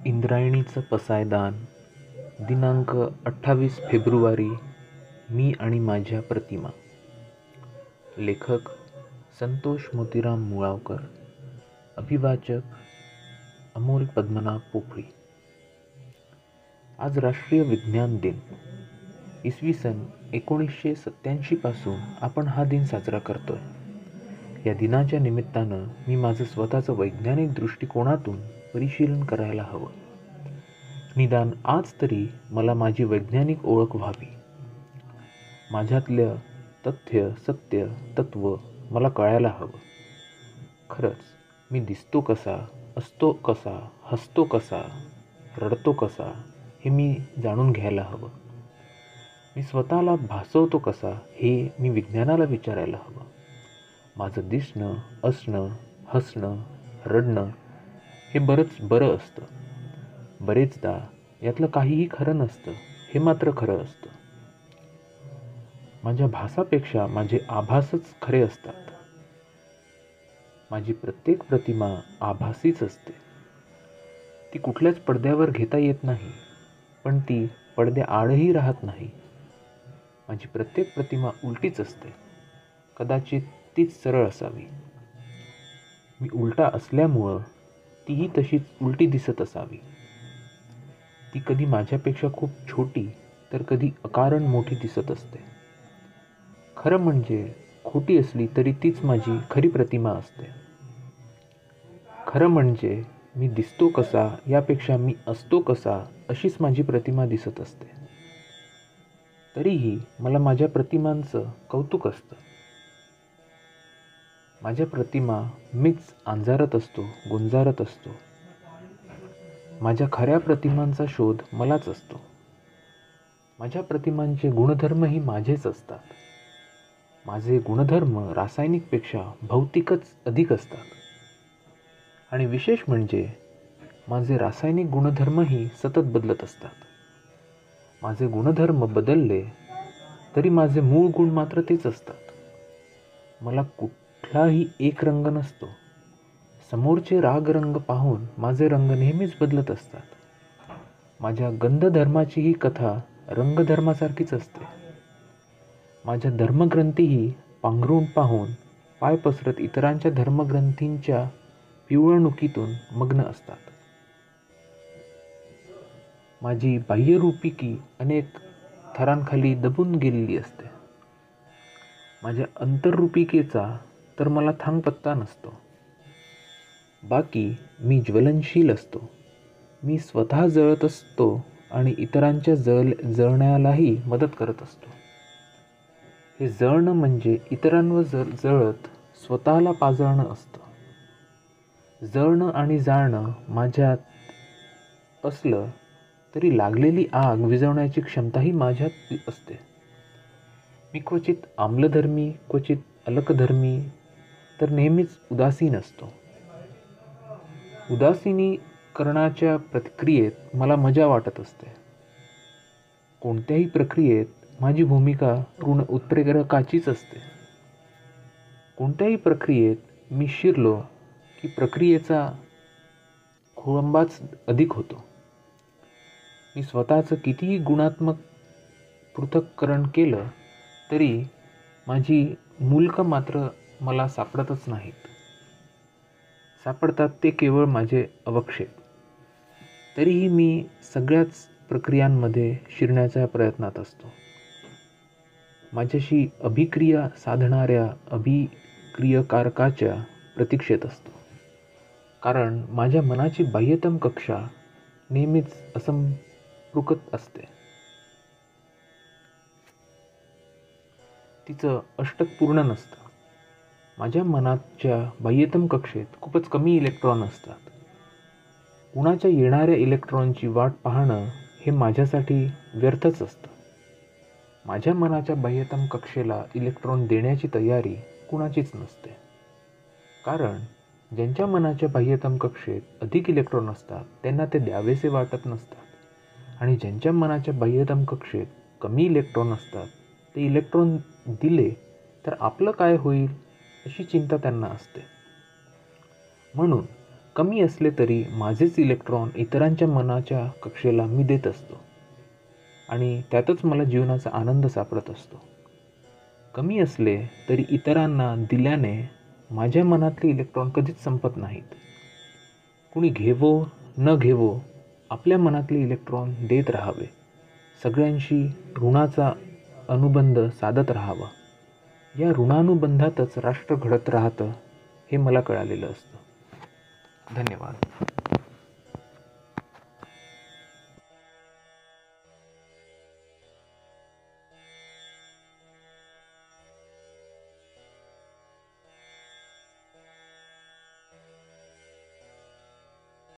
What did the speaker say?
इंद्रायणीचं पसायदान. दिनांक 28 फेब्रुवारी. मी आणि माझ्या प्रतिमा. लेखक संतोष मोतीराम मुळावकर. अभिवाचक अमोल पद्मनाभ पोफळी. आज राष्ट्रीय विज्ञान दिन. इसवी सन 1987 पासून आपण हा दिन साजरा करतोय. या दिनाच्या निमित्तानं मी माझं स्वतःचं वैज्ञानिक दृष्टिकोनातून परिशीलन करायला हवं. निदान आज तरी मला माझी वैज्ञानिक ओळख व्हावी. माझ्यातलं तथ्य, सत्य, तत्व मला कळायला हवं. खरंच मी दिसतो कसा, असतो कसा, हसतो कसा, रडतो कसा हे मी जाणून घ्यायला हवं. मी स्वतःला भासवतो कसा हे मी विज्ञानाला विचारायला हवं. माझं दिसणं, असणं, हसणं, रडणं हे बरं असतं. बरेचदा यातलं काहीही खरं नसतं, हे मात्र खरं असतं. माझ्या भासापेक्षा माझे आभासच खरे असतात. माझी प्रत्येक प्रतिमा आभासीच असते. ती कुठल्याच पडद्यावर घेता येत नाही, पण ती पडद्याआडही राहत नाही. माझी प्रत्येक प्रतिमा उलटीच असते. कदाचित तीच सरळ असावी. मी उलटा असल्यामुळं तीही तशीच उलटी दिसत असावी. ती कधी माझ्यापेक्षा खूप छोटी तर कधी अकारण मोठी दिसत असते. खरं म्हणजे खोटी असली तरी तीच माझी खरी प्रतिमा असते. खरं म्हणजे मी दिसतो कसा यापेक्षा मी असतो कसा अशीच माझी प्रतिमा दिसत असते. तरीही मला माझ्या प्रतिमांचं कौतुक असतं. माझ्या प्रतिमा मीच अंजारत असतो, गुंजारत असतो. माझ्या खऱ्या प्रतिमांचा शोध मलाच असतो. माझ्या प्रतिमांचे गुणधर्मही माझेच असतात. माझे गुणधर्म रासायनिकपेक्षा भौतिकच अधिक असतात. आणि विशेष म्हणजे माझे रासायनिक गुणधर्मही सतत बदलत असतात. माझे गुणधर्म बदलले तरी माझे मूळ गुण मात्र तेच असतात. मला कुठलाही एक रंग नसतो. समोरचे रागरंग पाहून माझे रंग नेहमीच बदलत असतात. माझ्या गंधधर्माचीही कथा रंगधर्मासारखीच असते. माझ्या धर्मग्रंथीही पांघरून पाहून पाय पसरत इतरांच्या धर्मग्रंथींच्या पिवळणुकीतून मग्न असतात. माझी बाह्यरूपिकी अनेक थरांखाली दबून गेलेली असते. माझ्या अंतर्रूपिकेचा तर मला थांगपत्ता नसतो. बाकी मी ज्वलनशील असतो. मी स्वतः जळत असतो आणि इतरांच्या जळण्यालाही मदत करत असतो. हे जळणं म्हणजे इतरांवर जळत स्वतःला पाजळणं असतं. जळणं आणि जाळणं माझ्यात असलं तरी लागलेली आग विझवण्याची क्षमताही माझ्यात असते. मी क्वचित आम्लधर्मी, क्वचित अलकधर्मी, तर नेहमीच उदासीन असतो. उदासीनीकरणाच्या प्रक्रियेत मला मजा वाटत असते. कोणत्याही प्रक्रियेत माझी भूमिका ऋण उत्प्रेरकाचीच असते. कोणत्याही प्रक्रियेत मी शिरलो की प्रक्रियेचा खोळंबाच अधिक होतो. मी स्वतःचं कितीही गुणात्मक पृथक्करण केलं तरी माझी मूलकं मात्र मला सापडतच नाहीत. सापडतात ते केवळ माझे अवक्षेप. तरीही मी सगळ्याच प्रक्रियांमध्ये शिरण्याच्या प्रयत्नात असतो. माझ्याशी अभिक्रिया साधणाऱ्या अभिक्रियकारकाच्या प्रतीक्षेत असतो. कारण माझ्या मनाची बाह्यतम कक्षा नेहमीच असंपृक्त असते. तिचं अष्टक पूर्ण नसतं. माझ्या मनाच्या बाह्यतम कक्षेत खूपच कमी इलेक्ट्रॉन असतात. कुणाच्या येणाऱ्या इलेक्ट्रॉनची वाट पाहणं हे माझ्यासाठी व्यर्थच असतं. माझ्या मनाच्या बाह्यतम कक्षेला इलेक्ट्रॉन देण्याची तयारी कुणाचीच नसते. कारण ज्यांच्या मनाच्या बाह्यतम कक्षेत अधिक इलेक्ट्रॉन असतात त्यांना ते द्यावेसे वाटत नसतात. आणि ज्यांच्या मनाच्या बाह्यतम कक्षेत कमी इलेक्ट्रॉन असतात ते इलेक्ट्रॉन दिले तर आपलं काय होईल अशी चिंता त्यांना असते. म्हणून कमी असले तरी माझेच इलेक्ट्रॉन इतरांच्या मनाच्या कक्षेला मी देत असतो आणि त्यातच मला जीवनाचा आनंद सापडत असतो. कमी असले तरी इतरांना दिल्याने माझ्या मनातले इलेक्ट्रॉन कधीच संपत नाहीत. कुणी घेवो न घेवो आपल्या मनातले इलेक्ट्रॉन देत राहावे. सगळ्यांशी ऋणाचा अनुबंध साधत राहावा. या ऋणानुबंधातच राष्ट्र घडत राहतं हे मला कळालेलं असतं. धन्यवाद.